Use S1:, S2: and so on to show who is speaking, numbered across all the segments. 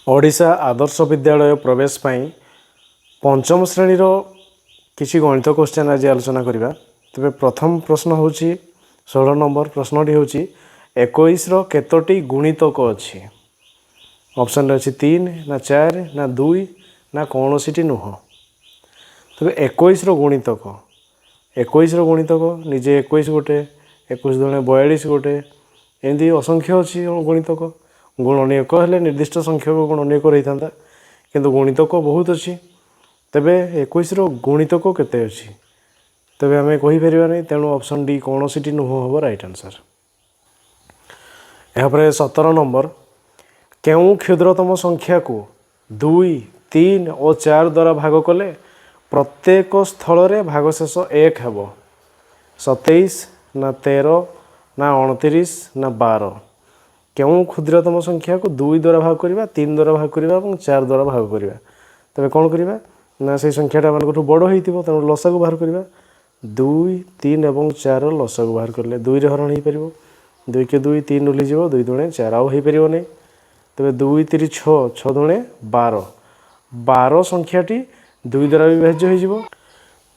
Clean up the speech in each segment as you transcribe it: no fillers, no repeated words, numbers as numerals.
S1: ओडिशा आदर्श विद्यालय प्रवेश पाई पंचम श्रेणी किसी गणित क्वेश्चन आज आलोचना करवा। तेरे प्रथम प्रश्न हूँ 16 नंबर प्रश्नटी हूँ 21 केतोटी गुणितक अच्छी। ऑप्शन अच्छी 3 ना 4 ना 2 ना कौन सी नुह। तेरे 21 गुणितक 21 गुणितक निजे 21 गोटे 21 दुणे 42 गोटे एमती असंख्य अच्छी गुणितक। गुणनीयक हेले निर्दिष्ट संख्यक गुणनीयक रही था किंतु गुणितक बहुत अच्छी। तेबे 21 गुणितक केते अच्छी तेबे आम कहीपर नहीं। तेणु ऑप्शन डी कौन सी नुह हम राइट आंसर। यहाँ 17 नंबर क्यों क्षुद्रतम संख्या को 2, 3 और 4 द्वारा भाग कले प्रत्येक स्थल रे भागशेष 1 हेब। 27 ना 13 ना 29 ना 12 क्यों क्षुद्रतम संख्या को 2 द्वारा भाग करवा 3 द्वारा भाग करवा और 4 द्वारा भाग करवा। तेरे कौन करवा ना से संख्याटा मान बड़ हो तेणु लसागु बाहर करवा। 2, 3 और 4 लसागु बाहर कले 2 रे हरण हो पार 2 के 2 3 उलीज 2 दुणे 4 आउ हो पार नहीं। तेरे 2 3 6 6 दुणे 12 12 संख्याटी 2 द्वारा विभाज्य हो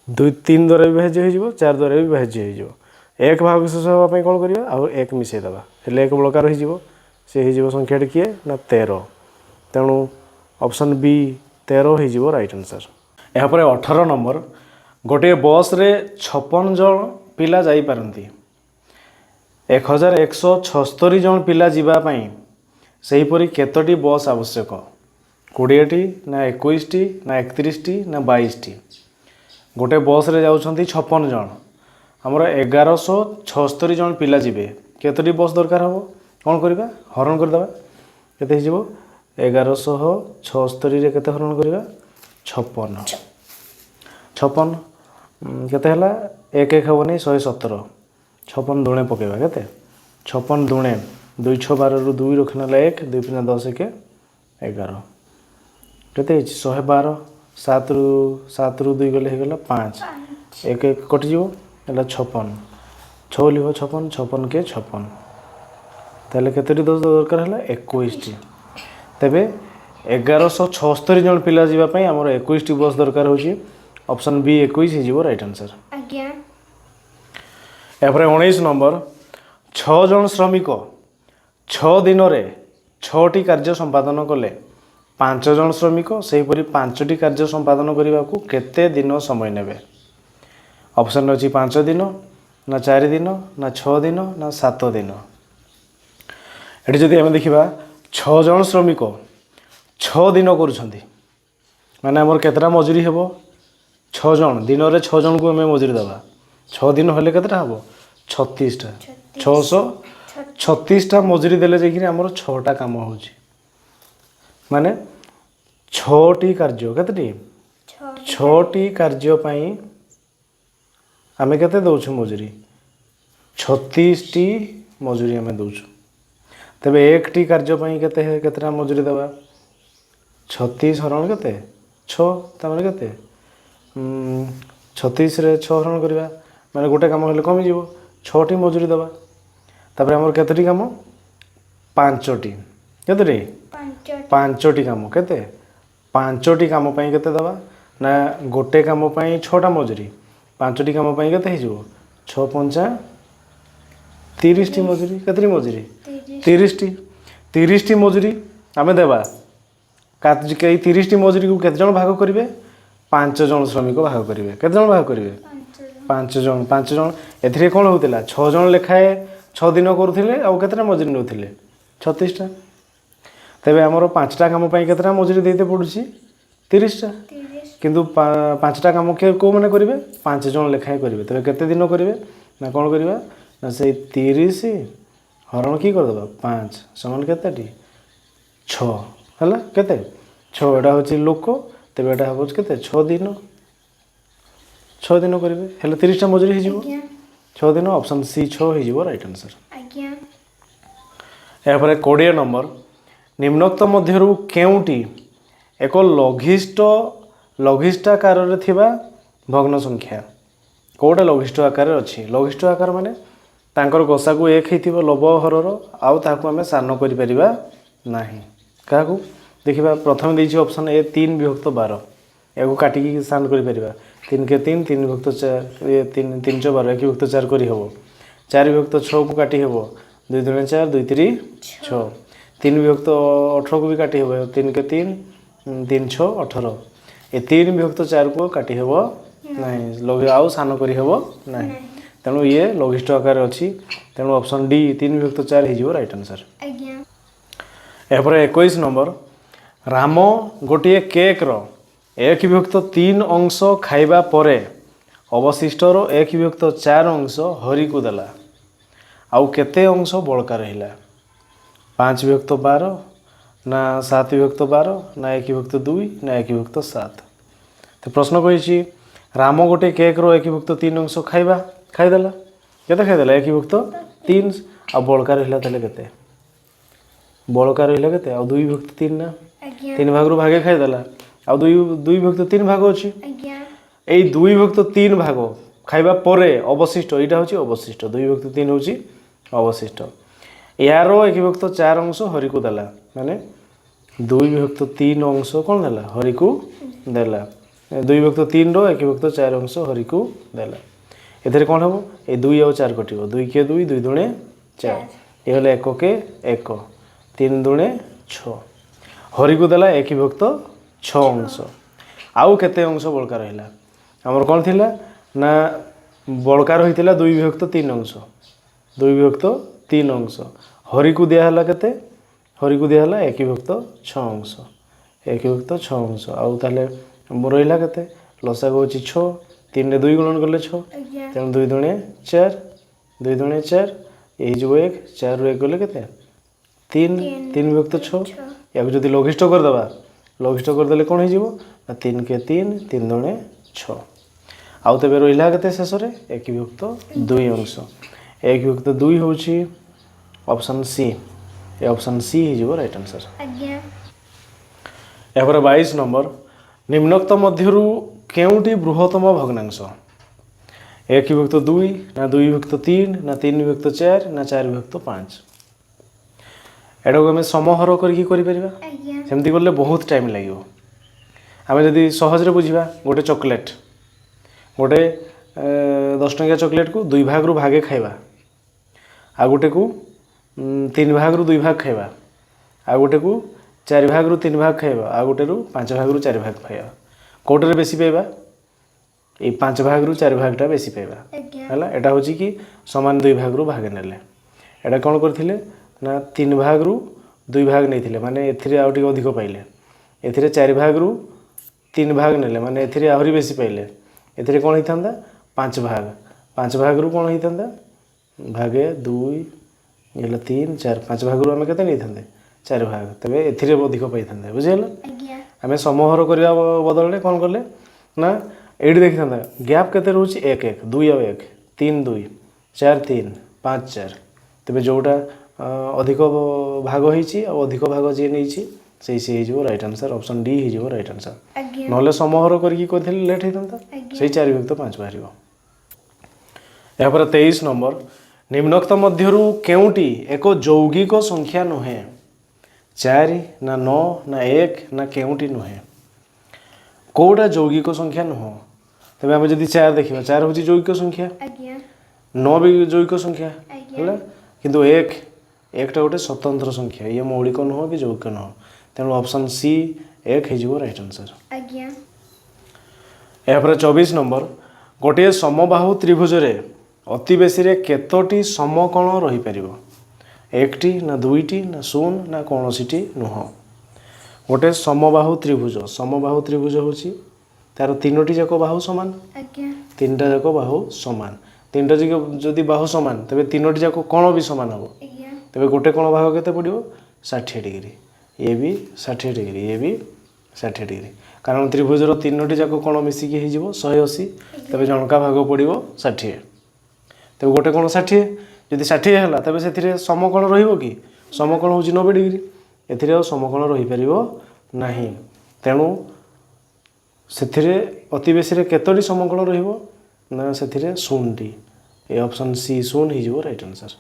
S1: 2 3 द्वारा विभाज्य हो 4 द्वारा विभाज्य हो। एक भाग शेष हाँपाई कौन करवा आउ 1 मिसेदेवा हेल्ले 1 बलकार हो संख्याटी किए ना 13। तेणु ऑप्शन बी 13 हो राइट आंसर। यहाँ 18 नंबर गोटे बस रे 56 जन पिला जाई पारंती 1176 जन पिला जीवापाई सेहीपरि केतोटी बस आवश्यक 20टी ना 21टी ना 31टी ना 22टी। गोटे बस रे जाउछंती 56 जन आमर 1176 जन पिला जीवे केतोटी बस दरकार हम कौन करवा हरण करदे केते 1176 रे केते हरण करवा 56 56 केते हला 1 1 हेबनी 117 56 दुणे पकेबा केते 56 दुणे 2 6 12 रु 2 रखना 1 2 5 10 1 11 केते 112 7 रु 2 गले हेगला 5 1 1 कटि जीवो एला 56 6 लिखो 56 56 के 56 ताले केतोटी दस दरकार है 21टी। तेबे 1176 जन पिला जीवापाई आमर 21टी बस दरकार होची ऑप्शन बी 21 हो राइट आंसर। यापर 19 नंबर 6 जन श्रमिक 6 दिन रे 6टी कार्य संपादन कले 5 जन श्रमिक सेहीपरि 5टी कार्य संपादन करने को केते दिन समय नेबे। ऑप्शन अच्छी 5 दिन ना 4 दिन ना 6 दिन ना 7 दिन। ये जदि आम देखा 6 जन श्रमिक 6 दिन करुँच माने आमर केतटा मजूरी हेब 6 जन दिन में 6 जन को आम मजूरी दबा 6 दिन हेल्ले केतटा हम 36टा 636टा मजूरी देले जाकि आमर 6टा काम हो माने 6टी कार्य केतटी 6टी कार्य आम केते दौछु मजूरी 36टी मजूरी आम दौछु। तेबे 1टी कार्य केतेटा मजूरी देवा 36 हरण केते 6 तमाने केते 36 रे 6 हरण करवा माने गोटे काम हेले कमी जीवो 6टी मजूरी देवा। तापर हमर केतेटी काम 5टी केतेटी 5टी काम केते 5टी काम पई केते देवा ना गोटे काम पई 6टा मजूरी 5टी काम पई केते हे जीवो 6 5 30टी मजूरी केतरी मजूरी 30टी मजूरी आम देवा कई 30टी मजूरी को केते जन भाग करेंगे 5 जन श्रमिक भाग करेंगे केते जन भाग करेंगे 5 जन एथिरे कौन होता 6 जन लेखाए 6 दिन करुले आउ केतटा मजूरी नौले 36टा। तेबे आमर 5टा काम केतटा मजूरी देते पड़ुची 30टा किंतु 5टा काम के को मैंने करेंगे 5 जन लेखाए करेंगे तेरे केते दिन करेंगे ना कौन करवा ना से 30 हरण कि करदे 5 समान केतेटी 6 है केते 6 एटा हूँ लोक तेरे एटा हम केते 6 दिन करेंगे हेल्ले 30टा मजूरी हो 6 दिन ऑप्शन सी 6 हो राइट आंसर। यापर 20 नंबर निम्नोक्त मध्यरु केउटी एक लघिष्ठाकार भग्न संख्या कौटा लघिष्ठ आकार अच्छी लघिष्ठ आकार माने तांकर गसा को 1 होइथिबो लव हरर आउ ताकू आमे सान करि परिबा नाही काकू देखा प्रथम देती ऑप्शन ए 3 विभक्त 12 या काटिकी साउंड कर 3 के 3 3 विभक्त 4 ये 3 3 चौ 12 1 विभक्त 4 कर 4 विभक्त 6 को काटी हे 2 दूने 4 2 3 6 3 विभक्त 18 को भी काटी हे 3 के 3 3 6 18 ये 3 विभक्त 4 को काटी हे नहीं लघु आउ सान कर नहीं तेणु ये लघिष्ठ आकार अच्छी तेणु ऑप्शन डी 3 विभक्त 4 हो राइट आंसर। यापर 21 नंबर राम गोटे केक रो 1 विभक्त 3 अंश खाइबा परे अवशिष्टर 1 विभक्त 4 अंश हरि को देला आउ केते अंश बड़का रहिला 5 विभक्त 12 ना 7 विभक्त 12 ना 1 विभक्त 2 ना 1 विभक्त 7। तो प्रश्न कही राम गोटे केक रो 1 विभक्त 3 अंश खाइदेला केते खाइदेला 1 विभक्त 3 आ बड़का रहिला तले केते बड़का रहिला केते आ 2 विभक्त 3 ना 3 भाग रो भागे खाइदेला आ 2 विभक्त 3 भाग अछि ए 2 विभक्त 3 भाग खाइबा परे अवशिष्ट एटा होची अवशिष्ट 2 विभक्त 3 होची अवशिष्ट यार 1 विभक्त 4 अंश हरि को देला माने 2 विभक्त 3 अंश कोन देला हरि को देला 2 विभक्त 3 रो 1 विभक्त 4 अंश हरि को देला एथरे कोन हबो ए 2 और 4 कटिबो 2 के 2 2 दुणे 4 ए होले 1 के 1 3 दुणे 6 हरि को देला 1 विभक्त 6 अंश आउ केते अंश बड़का रहिला हमर कोन थिला ना बड़का रहितिला 2 विभक्त 3 अंश 2 विभक्त 3 अंश हरि को दिया हला केते हरि को दिया हला 1 विभक्त 6 अंश 1 विभक्त 6 अंश आउ ताले रहिला केते लसा को होची 6 3 रे 2 गुणन करले 6 तेन 2 दुणे 4 2 दुणे 4 ए जो 1 4 रे गले केते 3 3 विभक्त 6 या जदि लघिष्ठ कर दबा लघिष्ठ कर देले कोन हो जिवो 3 के 3 3 दुणे 6 आउ तबे रहिला केते शेष रे 1 विभक्त 2 अंश 1 विभक्त 2 होची option C A option C हो जिवो राइट आंसर। यापर 22 नंबर निम्नोक्त मध्यरु केउटी बृहत्तम भग्नांश 1 विभक्त 2 ना 2 विभक्त 3 ना 3 विभक्त 4 ना 4 विभक्त 5 एटा को हमें समहर करके करि परिबा सेमती करले बहुत टाइम लागिवो हमें जदि सहज रे बुझिबा गोटे चॉकलेट गोटे 10 टंकिया चॉकलेट को 2 भाग रु भागे खाइबा आ गोटे को 3 भाग रु 2 भाग खाइबा आ गोटे को 4 भाग रु 3 भाग खाइबा आ गोटे रु 5 भाग रु 4 भाग खाइबा कोटरे बेसी पाइबा ए 5 भाग रु 4 भागटा बेसी पाइबा हला एटा होची कि समान 2 भाग रु भागे नेले एटा कोन करथिले ना 3 भाग रु 2 भाग नैथिले माने एथिरे आउटी अधिक पाइले एथिरे 4 भाग रु 3 भाग नेले माने एथिरे आहुरी बेसी पाइले एथिरे कोन हिथांदा 5 भाग रु कोन हिथांदा भागे 2 येला 3 4 5 भाग रु हमें केते नैथांदे 4 भाग तबे एथिरे अधिक पाइथांदे बुझियला हमें समहर करिया बदलले कोन करले ना एडी देखिथांदा गैप केते रहउची 1 1 2 और 1 3 2 4 3 5 4 तबे जोटा अधिक भाग होईची और अधिक भाग जे नैची सेही से हिजो राइट आंसर ऑप्शन डी हिजो राइट आंसर नले समहर करकी कथिले लेट हितंता सेही 4 विभक्त 5 बाहरिबो। या पर 23 नंबर निम्नोक्त मध्यरु केउटी एक यौगिक संख्या नुहे 4 ना 9 ना 1 ना केउटी नुहे कोडा यौगिक संख्या नुह तबे हम जदी 4 देखिबा 4 होची यौगिक संख्या 9 भी यौगिक संख्या हैला किंतु 1 एकटा गोटे स्वतंत्र संख्या ये मौलिक नुह कि यौगिक नुह तेणु ऑप्शन सी 1 हिजो राइट आंसर। या पर 24 नंबर गोटे समबाहु त्रिभुज रे अति बेसी रे केतोटी समकोण रही परिबो 1टी ना 2टी ना 0 ना कोनोसीटी नुह गोटे समबाहु त्रिभुज होची तार 3टी जाक बाहु समान 3टा जाक बाहु समान 3टा जाक जदी बाहु समान तबे 3टी जाक कोण भी समान हबो तबे गोटे कोण भाग केते पडिबो 60 डिग्री ये भी 60 डिग्री ये भी 60 डिग्री कारण त्रिभुज रो 3टी जाक कोण मिसी के हिजिबो 180 तबे जनका भाग पडिबो 60 तबे गोटे कोण 60 जदी 60 हैला तबे सेथिरे समकोण रहिबो कि समकोण होची 90 डिग्री एथिरे समकोण रही परिबो नाही तेणु सेथिरे अति बेसी रे केतोटी समकोण रहिबो ना सेथिरे 0टी ए ऑप्शन सी 0 हिजो राइट आंसर।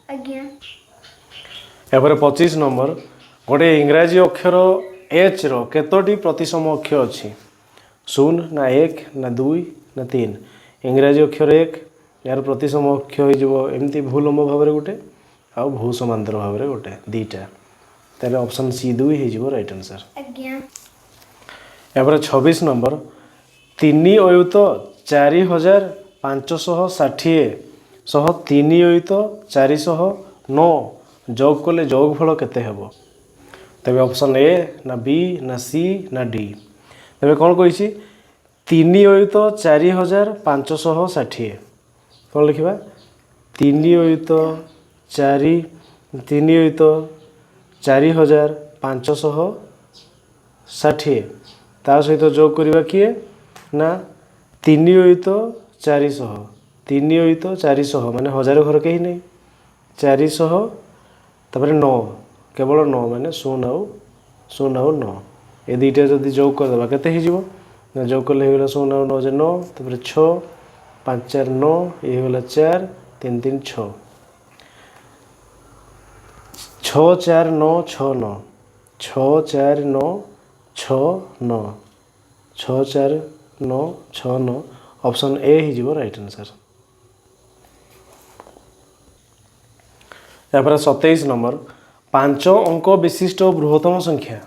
S1: या पर 25 नंबर गोटे इंग्राजी अक्षर एच रो केतोटी प्रतिसम अक्षर अच्छी 0 ना 1 ना 2 ना 3 इंग्राजी अक्षर 1 यार प्रतिसम अक्षर होमती भूलंब भाव में गोटे आउ भू समांतर भाव में गोटे दीटा तेरे ऑप्शन सी 2 हो राइट आंसर। यापर 26 नंबर 3 अयुत 4560 सह 3 अयुत 409 जोग कले जोगफल केते हेबो तेरे ऑप्शन ए ना बी ना सी ना डी तेरे कौन कही 3 अयुत 4560 कौन लिखा 3 अयुत 4560 ता सहित जोग करवा किए ना 3 अयुत 400 3 अयुत 400 माने 1000 घर कहीं नहीं 400 तापर 9 केवल 9 माने 0 आउ 9 ये दुईटा जदि जोग करदे केते हो जोग कले हो 0 आउ 9 9 तापर 6 5 4 9 ये होगा 4 3 3 6 6 4 9 6 9 6 4 9 6 9 6 4 9 6 9 ऑप्शन ए हो राइट आंसर। यापर 27 नंबर 5 अंक विशिष्ट बृहत्तम संख्या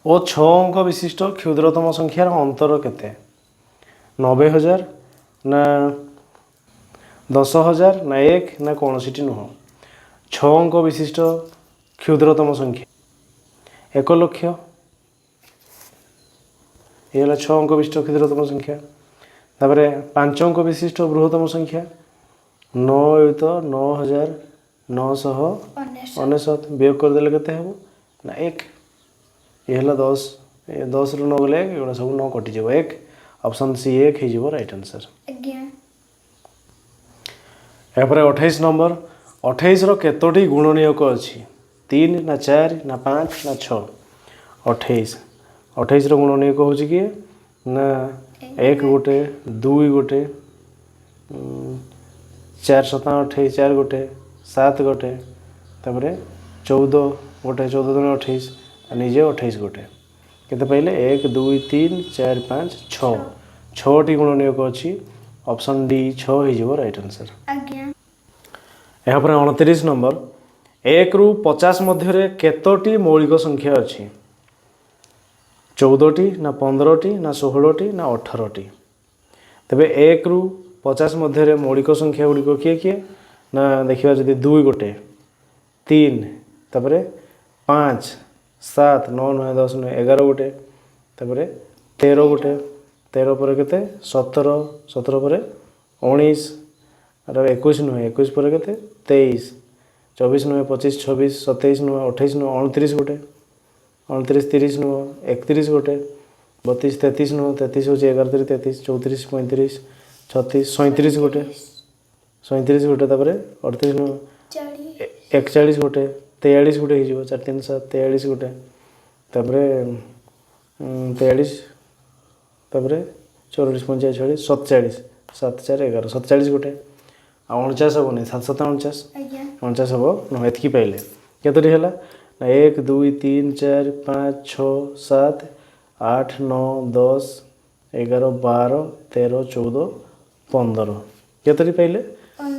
S1: और 6 अंक विशिष्ट क्षुद्रतम संख्यार अंतर केते 90,000 ना 10,000 ना 1 ना कौन सी नुह 6 अंक विशिष्ट क्षुद्रतम संख्या 1 लक्ष ये 6 अंक विशिष्ट क्षुद्रतम संख्या तापर 5 अंक विशिष्ट बृहत्तम संख्या 9 अयुत 9,999 वियोग करदे केते हेबो ना 1 ये 10 10 रु 9 गले एगुड़ा सब 9 कटि जाव 1 ऑप्शन सी 1 हो राइट आंसर। यापर 28 नंबर 28 रो केतोटी गुणनीयक अच्छी 3 ना 4 ना 5 ना 6 28 रो गुणनीयक हो कि ना 1 गोटे 2 गोटे 4 7 28 4 गोटे 7 गोटे तापर 14 गोटे 14 दूनी 28 निजे 28 गोटे केते पहले 1 2 3 4 5 6 6टी गुणनीयक अच्छी ऑप्शन डी 6 हो राइट आंसर। यहाँ पर 29 नंबर 1 रु 50 मध्य केतोटी मौलिक संख्या अच्छी 14टी ना 15टी ना 16टी ना 18टी तेबे 1 रु 50 मध्य मौलिक संख्या गुड़िक किए किए ना देखा जदि 2 गोटे 3 तापर 5 7 9 9 10 9 11 गोटे तापर 13 गोटे 13 पर केते 17 17 पर 19 अरे 21 नुहे 21 पर केते 23 24 नुहे 25 26 27 नुहे 28 नुहे 29 गोटे 29 30 नुहे 31 गोटे 32 33 नुहे 33 हो 11 33 34 35 36 37 गोटे 37 गोटे तापर 38 नुहे 41 गोटे 43 गोटे हो 4 3 7 43 गोटे तापर 43 तापर 44 45 46 47 7 4 11 47 गोटे 49 हम नहीं 7 7 49 49 हम न एतकी पाइले केतोटी है 1 2 3 4 5 6 7 8 9 10 11 12 13 14 15 केतोटी पाइले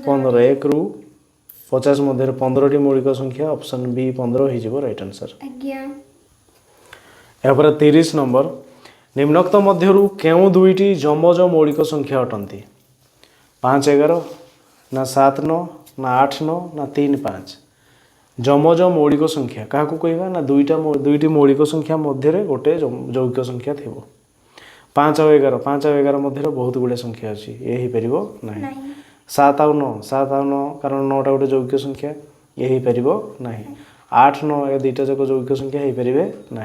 S1: 15 1 रु 50 मध्य 15टी मौलिक संख्या ऑप्शन बी 15 हो राइट आंसर। यहाँ पर 30 नंबर निम्नोक्त मध्यरु केउ दुईटी जमज मौलिक संख्या अटंती 5 11 ना 7 9 ना 8 9 ना 3 5 जमज मौलिक संख्या क्या कहवा ना दुईटी मौलिक संख्या मध्य गोटे यौगिक संख्या थी 5 और 11 5 और 11 मध्य बहुत गुड़े संख्या अच्छी ये हो पार ना 7 आउ 9 कारण 9टा गोटे यौगिक संख्या ये हो पार ना 8 9 ये दुईटा जाक यौगिक संख्या हो पारे ना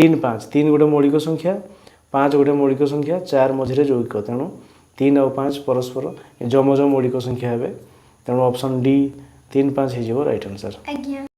S1: 3 5 3 गोटे मौलिक संख्या 5 गोटे मौलिक संख्या 4 मझे यौगिक तेणु 3 और 5 परस्पर जमज मौलिक संख्या हे तेणु ऑप्शन डी 3 5 हो राइट आंसर।